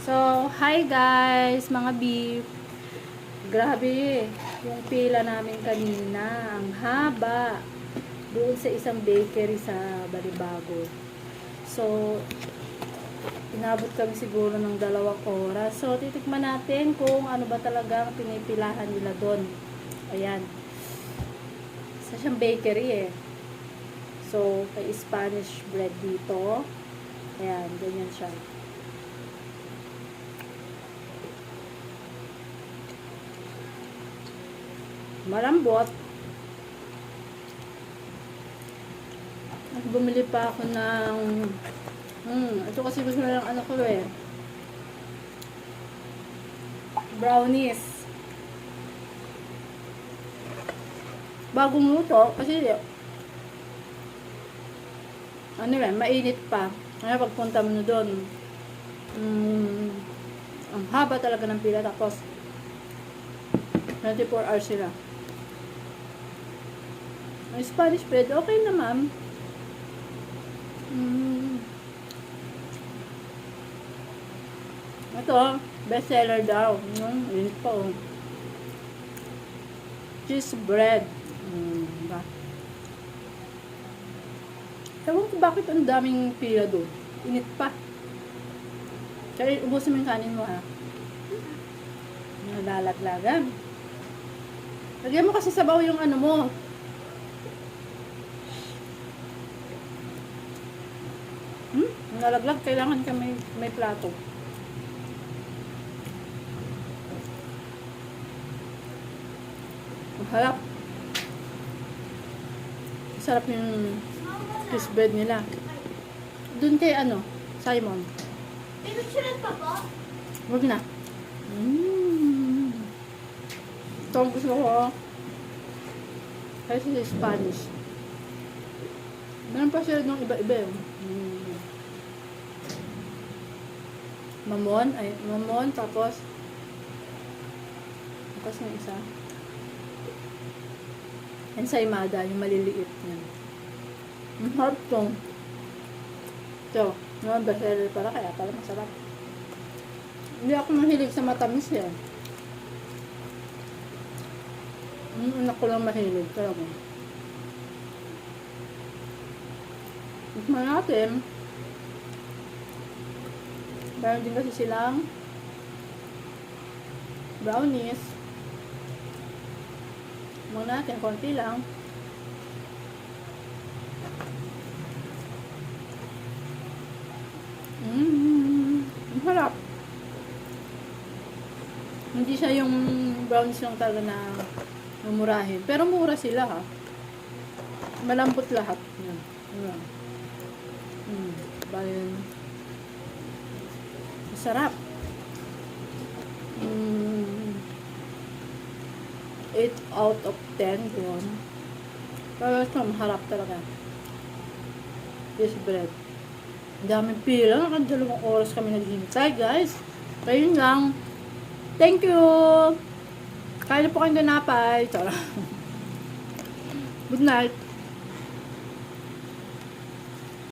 So, hi guys, mga beef. Grabe, yung pila namin kanina, ang haba. Doon sa isang bakery sa Balibago. So, inabot kami siguro ng 2 oras. So, titikman natin kung ano ba talaga ang pinipilahan nila doon. Ayan. Isa siyang bakery eh. So, may Spanish bread dito. Ayan, ganyan siya. Malambot. At bumili pa ako ng ito kasi gusto na lang ano ko eh. Brownies. Bagong luto kasi ano eh, mainit pa. Kaya pagpunta mo doon, ang haba talaga ng pila, tapos 24 hours sila. Ang Spanish bread, okay na ma'am. Ito, best seller daw. Init pa oh. Cheese bread. Diba? Ewan ko bakit ang daming pila doon. Init pa. Kaya ubusin mo yung kanin mo ha. Nalalaglagan. Lagyan mo kasi sabaw yung ano mo. Nalaglag, kailangan ka may plato. Harap. Sarap yung cheese bread nila. Doon kay ano, Simon. Pinusulat pa po? Huwag na. Ito ang gusto ko. Kasi sa Spanish. Meron pa sila nung iba-iba yun. Mamon, tapos yung isa. Ensaymada, yung maliliit yan. Ang harap tong. Ito, naman bestseller para, kaya pala masarap. Hindi ako mahilig sa matamis yan. Anak ko lang mahilig, talaga. Tikman natin. Meron din kasi silang brownies. Tikman natin, konti lang. Ang harap. Hindi siya yung brownies lang talaga na mamurahin. Pero mura sila ha. Malambot lahat. Yan. Yan. Bali. Masarap. 8 out of 10 yun. Pero ito, maharap talaga. This bread. Ang daming pila. Nakadalawang oras kami naghintay, guys. Kaya yun lang. Thank you! Kaya na po kayong ganapay. Good night.